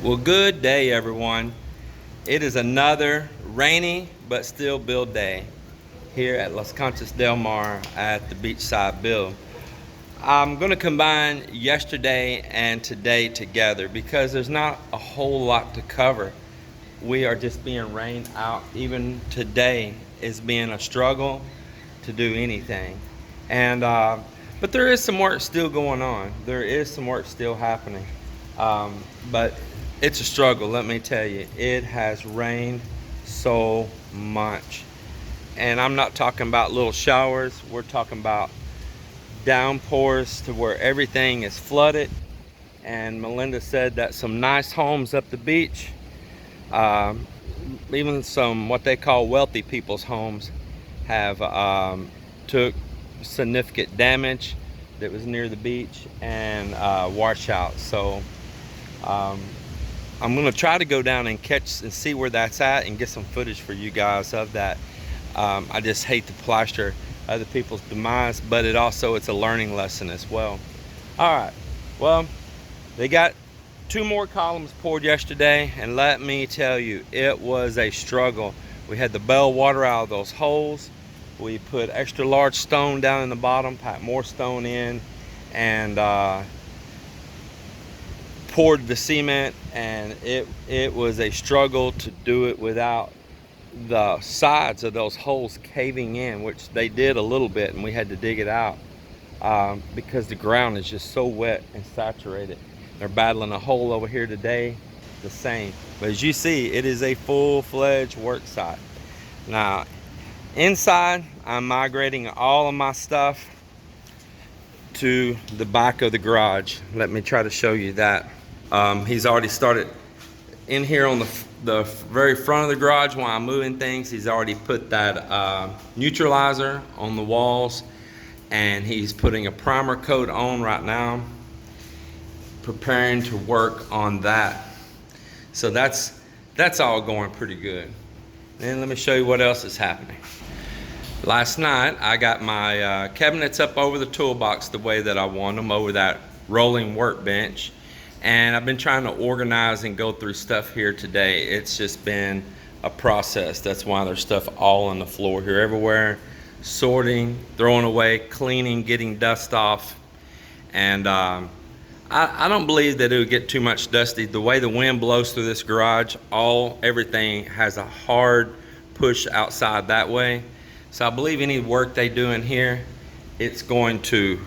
Well, good day, everyone. It is another rainy but still build day here at Las Conchas del Mar at the beachside build. I'm going to combine yesterday and today together because there's not a whole lot to cover. We are just being rained out. Even today is being a struggle to do anything. And but there is some work still going on. There is some work still happening. But it's a struggle, let me tell you. It has rained so much. And I'm not talking about little showers. We're talking about downpours to where everything is flooded. And Melinda said that some nice homes up the beach, even some what they call wealthy people's homes, have took significant damage that was near the beach and washout. So I'm going to try to go down and catch and see where that's at and get some footage for you guys of that. I just hate to plaster other people's demise, but it's a learning lesson as well. All right, well, they got 2 more columns poured yesterday, and let me tell you, it was a struggle. We had the bell water out of those holes. We put extra large stone down in the bottom, packed more stone in, and poured the cement, and it was a struggle to do it without the sides of those holes caving in, which they did a little bit, and we had to dig it out because the ground is just so wet and saturated. They're battling a hole over here today, the same. But as you see, it is a full-fledged work site. Now, inside, I'm migrating all of my stuff to the back of the garage. Let me try to show you that. He's already started in here on the very front of the garage while I'm moving things. He's already put that neutralizer on the walls, and he's putting a primer coat on right now, preparing to work on that. So that's all going pretty good. Then let me show you what else is happening. Last night I got my cabinets up over the toolbox the way that I want them, over that rolling workbench. And I've been trying to organize and go through stuff here today. It's just been a process. That's why there's stuff all on the floor here everywhere. Sorting, throwing away, cleaning, getting dust off. And I don't believe that it would get too much dusty. The way the wind blows through this garage, everything has a hard push outside that way. So I believe any work they do in here, it's going to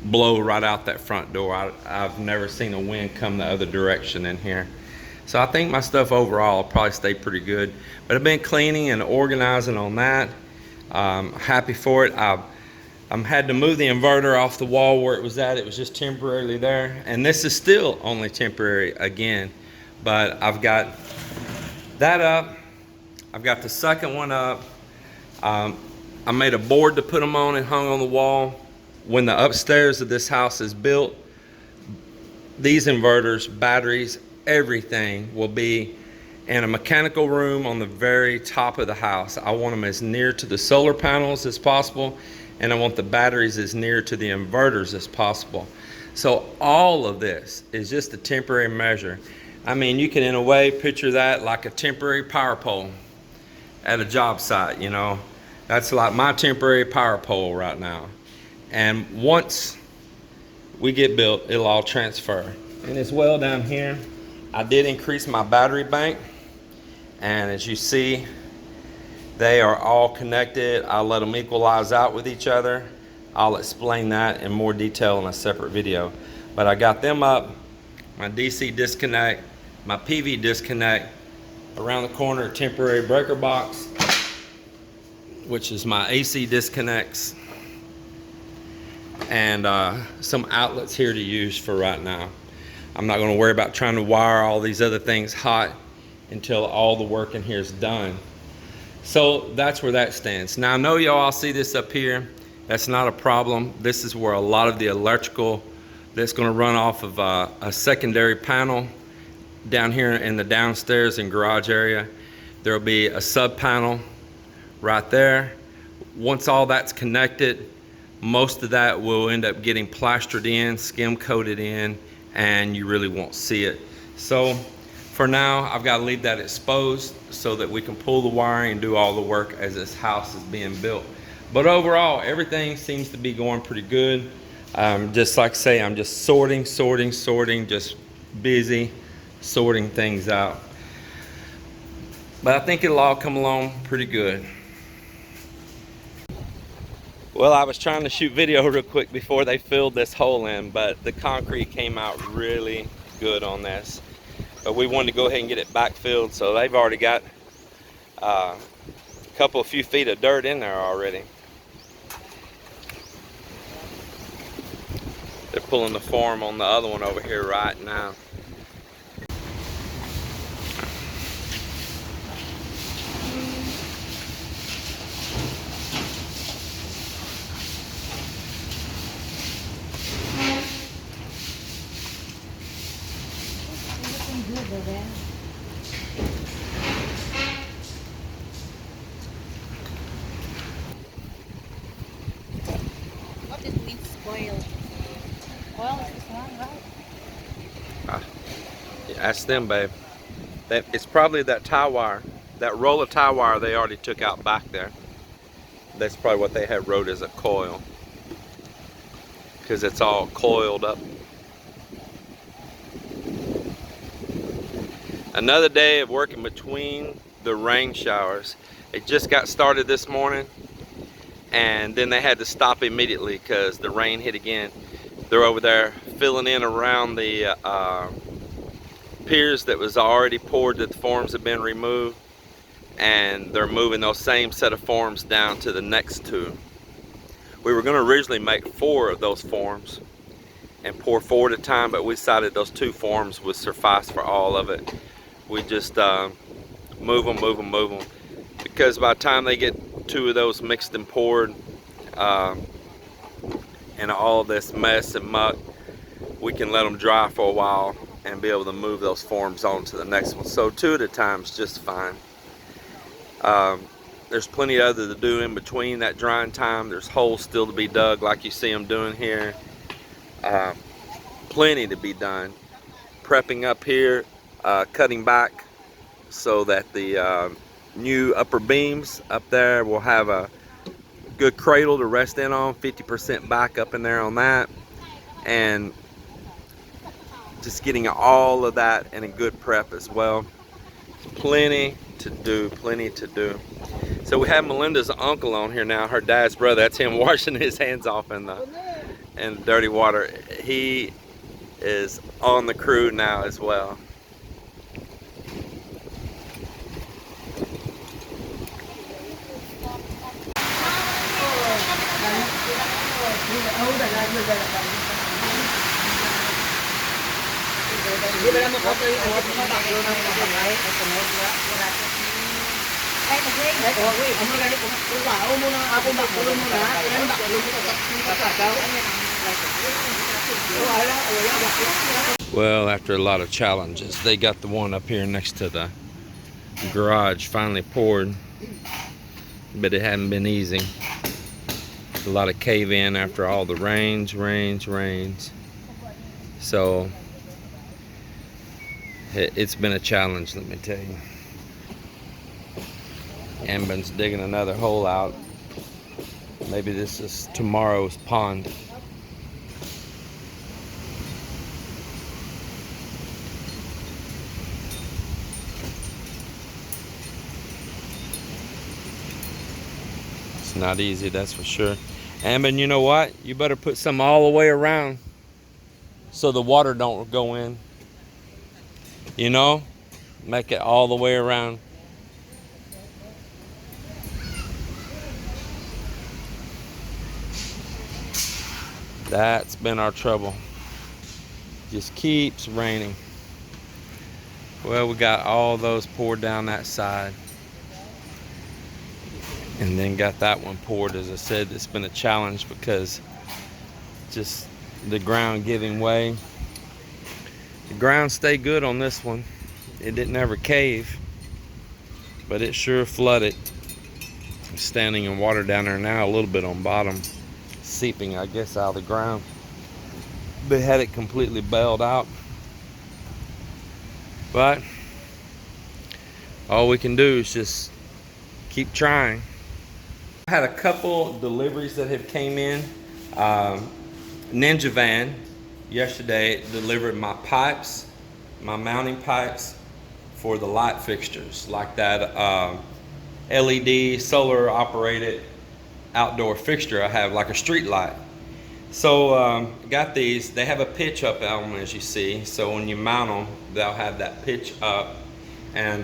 blow right out that front door. I've never seen a wind come the other direction in here. So I think my stuff overall will probably stay pretty good. But I've been cleaning and organizing on that. Happy for it. I'm had to move the inverter off the wall where it was at. It was just temporarily there. And this is still only temporary again. But I've got that up. I've got the second one up. I made a board to put them on and hung on the wall. When the upstairs of this house is built, these inverters, batteries, everything will be in a mechanical room on the very top of the house. I want them as near to the solar panels as possible, and I want the batteries as near to the inverters as possible. So all of this is just a temporary measure. I mean, you can in a way picture that like a temporary power pole at a job site, you know. That's like my temporary power pole right now. And once we get built, it'll all transfer. And as well down here, I did increase my battery bank. And as you see, they are all connected. I'll let them equalize out with each other. I'll explain that in more detail in a separate video. But I got them up, my DC disconnect, my PV disconnect, around the corner, temporary breaker box, which is my AC disconnects, and some outlets here to use for right now. I'm not going to worry about trying to wire all these other things hot until all the work in here is done. So that's where that stands. Now I know y'all see this up here. That's not a problem. This is where a lot of the electrical that's going to run off of a secondary panel down here in the downstairs and garage area. There will be a sub panel right there. Once all that's connected, most of that will end up getting plastered in, skim coated in, and you really won't see it So for now, I've got to leave that exposed so that we can pull the wiring and do all the work as this house is being built. But overall, everything seems to be going pretty good. Just like I say, I'm just sorting, just busy sorting things out. But I think it'll all come along pretty good. Well, I was trying to shoot video real quick before they filled this hole in, but the concrete came out really good on this. But we wanted to go ahead and get it backfilled, so they've already got a few feet of dirt in there already. They're pulling the form on the other one over here right now. What does it mean spoiled? Oil is this one, right? Ask them, babe. It's probably that tie wire, that roll of tie wire they already took out back there. That's probably what they had wrote as a coil, because it's all coiled up. Another day of working between the rain showers. It just got started this morning, and then they had to stop immediately because the rain hit again. They're over there filling in around the piers that was already poured, that the forms have been removed, and they're moving those same set of forms down to the next two. We were going to originally make 4 of those forms and pour 4 at a time, but we decided those 2 forms would suffice for all of it. We just move them, because by the time they get 2 of those mixed and poured and all this mess and muck, we can let them dry for a while and be able to move those forms on to the next one. So 2 at a time is just fine. There's plenty other to do in between that drying time. There's holes still to be dug like you see them doing here. Plenty to be done. Prepping up here, cutting back so that the new upper beams up there will have a good cradle to rest in on, 50% back up in there on that, and just getting all of that in a good prep as well. Plenty to do. So we have Melinda's uncle on here now, her dad's brother. That's him washing his hands off in the dirty water. He is on the crew now as well. Well, after a lot of challenges, they got the one up here next to the garage finally poured, but it hadn't been easy. A lot of cave in after all the rains. So it's been a challenge, let me tell you. Ambin's digging another hole out. Maybe this is tomorrow's pond. It's not easy, that's for sure. Ambin, you know what? You better put some all the way around so the water don't go in. You know? Make it all the way around. That's been our trouble. Just keeps raining. Well, we got all those poured down that side. And then got that one poured. As I said, it's been a challenge because just the ground giving way. The ground stayed good on this one. It didn't ever cave, but it sure flooded. I'm standing in water down there now, a little bit on bottom, seeping, I guess, out of the ground. They had it completely bailed out. But all we can do is just keep trying. I had a couple deliveries that have came in. Ninja Van yesterday delivered my pipes, my mounting pipes for the light fixtures, like that LED solar operated outdoor fixture I have, like a street light. So got these. They have a pitch up element, as you see, so when you mount them they'll have that pitch up, and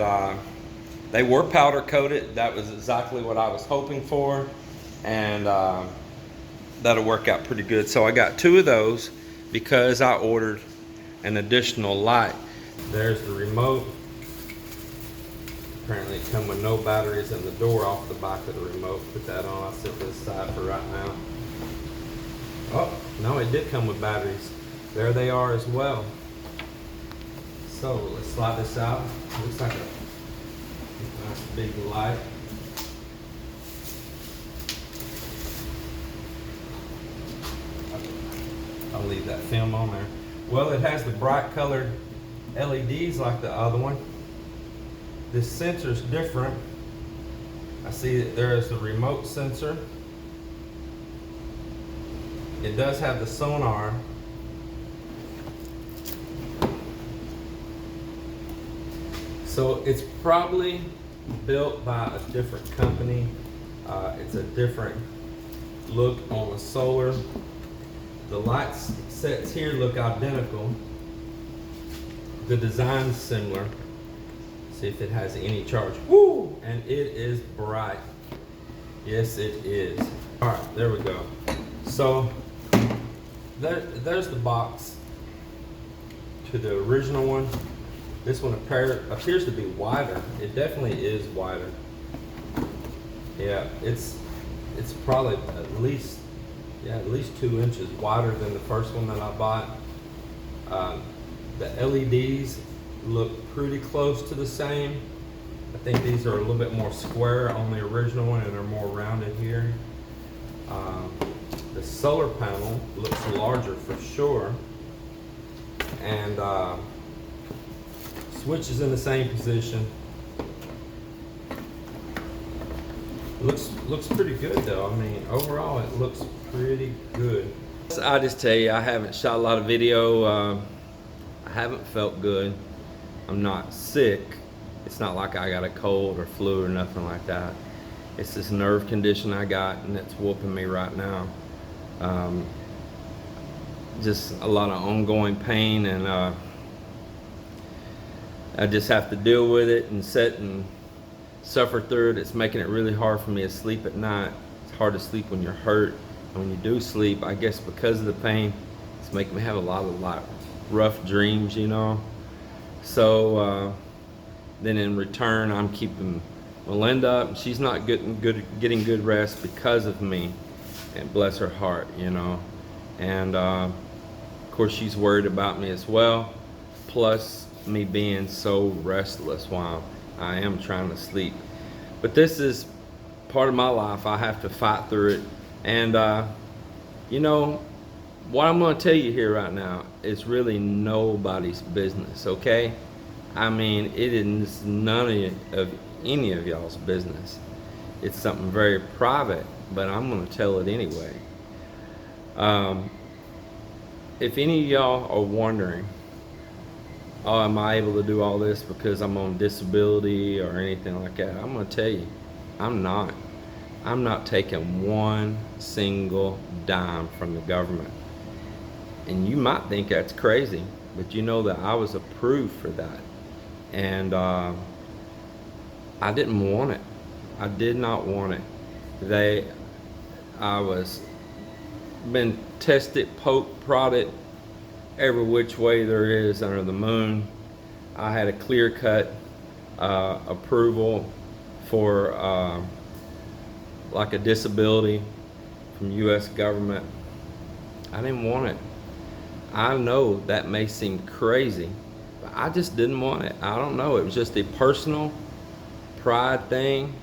they were powder coated. That was exactly what I was hoping for, and that'll work out pretty good. So I got 2 of those because I ordered an additional light. There's the remote. Apparently it comes with no batteries, and the door off the back of the remote. Put that on. I'll set this aside for right now. Oh, no, it did come with batteries. There they are as well. So let's slide this out. Looks like a nice big light. I'll leave that film on there. Well, it has the bright colored LEDs like the other one. This sensor is different. I see that there is the remote sensor. It does have the sonar. So it's probably built by a different company. It's a different look on the solar. The light sets here look identical. The design's similar. See if it has any charge. Woo! And it is bright. Yes, it is. All right, there we go. So there's the box to the original one. This one appears to be wider. It definitely is wider. Yeah, it's probably at least 2 inches wider than the first one that I bought. The LEDs look pretty close to the same. I think these are a little bit more square on the original one, and they're more rounded here. The solar panel looks larger for sure, and switch is in the same position. Looks pretty good though. I mean, overall it looks pretty good. I just tell you, I haven't shot a lot of video. I haven't felt good. I'm not sick. It's not like I got a cold or flu or nothing like that. It's this nerve condition I got, and it's whooping me right now. Just a lot of ongoing pain, and I just have to deal with it and sit and suffer through it. It's making it really hard for me to sleep at night. It's hard to sleep when you're hurt, and when you do sleep, I guess because of the pain, it's making me have a lot of rough dreams, you know. So then in return, I'm keeping Melinda up. She's not getting good rest because of me, and bless her heart, you know. And of course she's worried about me as well, plus me being so restless while I am trying to sleep. But this is part of my life. I have to fight through it. And you know what I'm going to tell you here right now is really nobody's business, okay? I mean, it is none of any of y'all's business. It's something very private, but I'm going to tell it anyway. If any of y'all are wondering, oh, am I able to do all this because I'm on disability or anything like that, I'm going to tell you, I'm not. I'm not taking one single dime from the government. And you might think that's crazy, but you know that I was approved for that. And I didn't want it. I did not want it. I was been tested, poked, prodded every which way there is under the moon. I had a clear-cut approval for like a disability from U.S. government. I didn't want it. I know that may seem crazy, but I just didn't want it. I don't know. It was just a personal pride thing.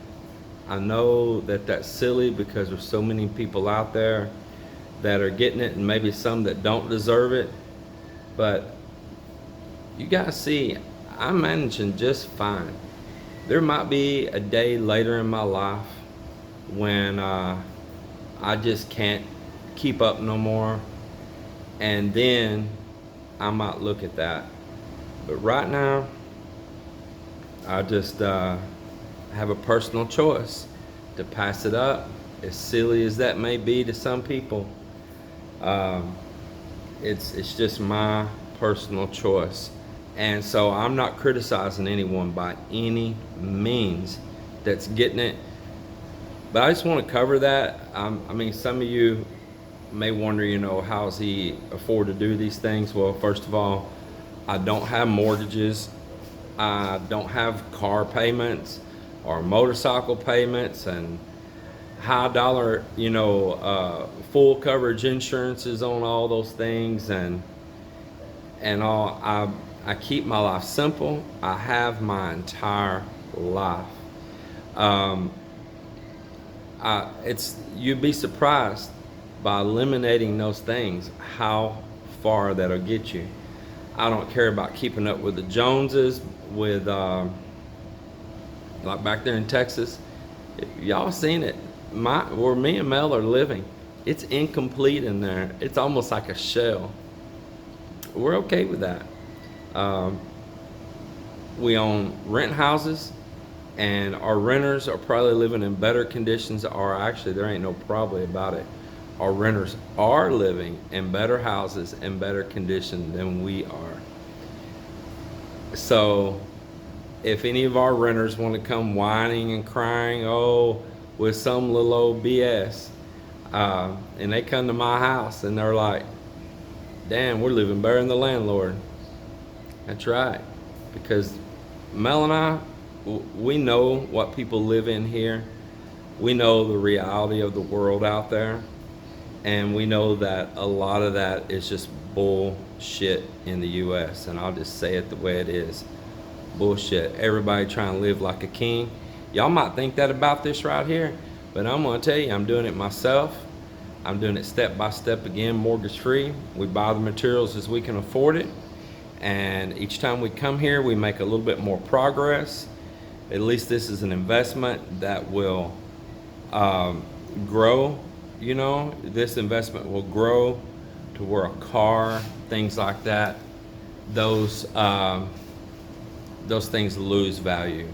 I know that that's silly because there's so many people out there that are getting it, and maybe some that don't deserve it. But you guys see, I'm managing just fine. There might be a day later in my life when I just can't keep up no more, and then I might look at that. But right now, I just have a personal choice to pass it up, as silly as that may be to some people. Um, it's just my personal choice, and so I'm not criticizing anyone by any means that's getting it. But I just want to cover that. I mean, some of you may wonder, how does he afford to do these things? Well, first of all, I don't have mortgages. I don't have car payments or motorcycle payments and high dollar, full coverage insurances on all those things and all. I keep my life simple. I have my entire life. Um, you'd be surprised by eliminating those things how far that'll get you. I don't care about keeping up with the Joneses, with like back there in Texas. Y'all seen it? Where me and Mel are living, it's incomplete in there. It's almost like a shell. We're okay with that. We own rent houses, and our renters are probably living in better conditions, or actually there ain't no probably about it. Our renters are living in better houses and better condition than we are. So if any of our renters want to come whining and crying, with some little old BS, and they come to my house and they're like, damn, we're living better than the landlord. That's right. Because Mel and I, we know what people live in here. We know the reality of the world out there. And we know that a lot of that is just bullshit in the U.S. And I'll just say it the way it is. Bullshit. Everybody trying to live like a king. Y'all might think that about this right here, but I'm going to tell you, I'm doing it myself. I'm doing it step by step again, mortgage free. We buy the materials as we can afford it. And each time we come here, we make a little bit more progress. At least this is an investment that will grow. This investment will grow to where a car, things like that, those things lose value.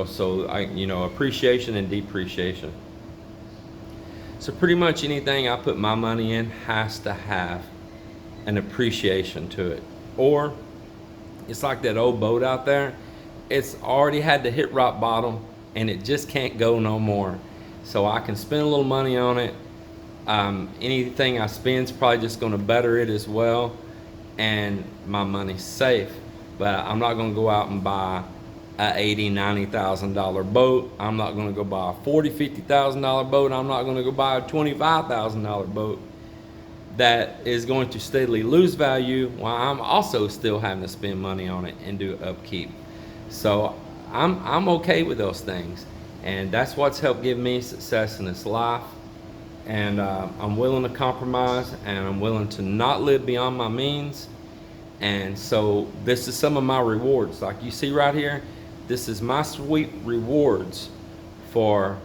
So appreciation and depreciation. So pretty much anything I put my money in has to have an appreciation to it. Or it's like that old boat out there. It's already had to hit rock bottom and it just can't go no more. So I can spend a little money on it. Anything I spend is probably just going to better it as well, and my money's safe. But I'm not going to go out and buy a $80,000-$90,000 boat. I'm not going to go buy a $40,000-$50,000 boat. I'm not going to go buy a $25,000 boat that is going to steadily lose value while I'm also still having to spend money on it and do upkeep. So I'm okay with those things, and that's what's helped give me success in this life. And I'm willing to compromise, and I'm willing to not live beyond my means. And so this is some of my rewards. Like you see right here, this is my sweet rewards for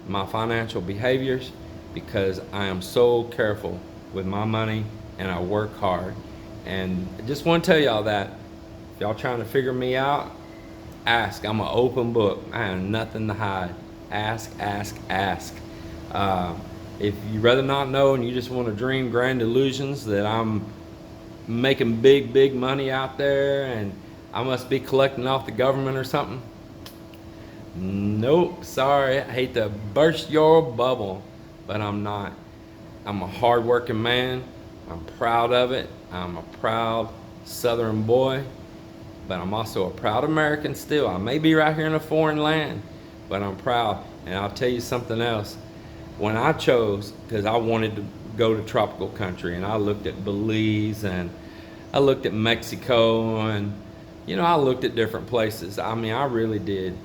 my financial behaviors, because I am so careful with my money and I work hard. And I just want to tell y'all that if y'all trying to figure me out, ask. I'm an open book. I have nothing to hide. Ask, ask, ask. If you'd rather not know and you just want to dream grand illusions that I'm making big money out there and I must be collecting off the government or something, nope, sorry, I hate to burst your bubble, but I'm not. I'm a hard-working man. I'm proud of it. I'm a proud Southern boy, but I'm also a proud American still. I may be right here in a foreign land, but I'm proud. And I'll tell you something else. When I chose, because I wanted to go to tropical country, and I looked at Belize and I looked at Mexico, and I looked at different places. I mean, I really did.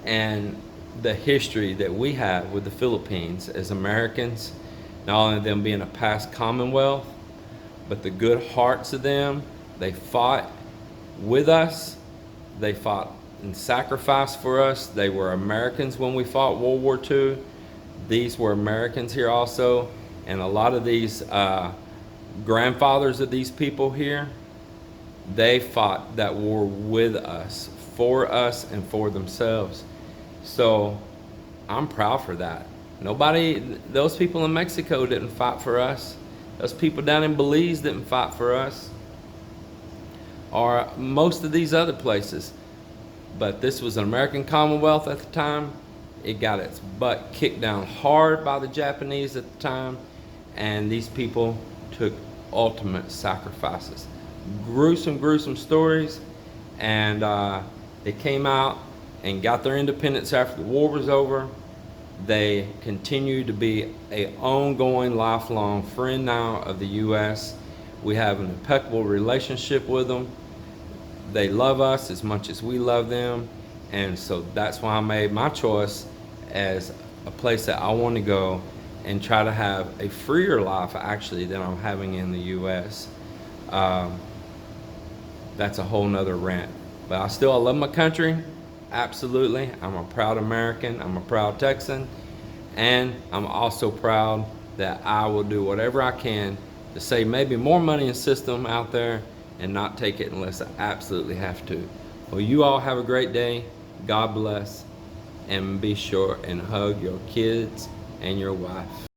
And the history that we have with the Philippines as Americans, not only them being a past Commonwealth, but the good hearts of them, they fought with us They fought and sacrificed for us. They were Americans when we fought World War II. These were Americans here also. And a lot of these grandfathers of these people here, they fought that war with us, for us, and for themselves. So I'm proud for that. Those people in Mexico didn't fight for us. Those people down in Belize didn't fight for us. Or most of these other places. But this was an American Commonwealth at the time. It got its butt kicked down hard by the Japanese at the time. And these people took ultimate sacrifices. Gruesome, gruesome stories. And they came out and got their independence after the war was over. They continue to be an ongoing, lifelong friend now of the U.S. We have an impeccable relationship with them. They love us as much as we love them. And so that's why I made my choice as a place that I want to go and try to have a freer life, actually, than I'm having in the U.S. That's a whole nother rant. But I love my country. Absolutely. I'm a proud American. I'm a proud Texan. And I'm also proud that I will do whatever I can to save maybe more money in system out there and not take it unless I absolutely have to. Well, you all have a great day. God bless. And be sure and hug your kids and your wife.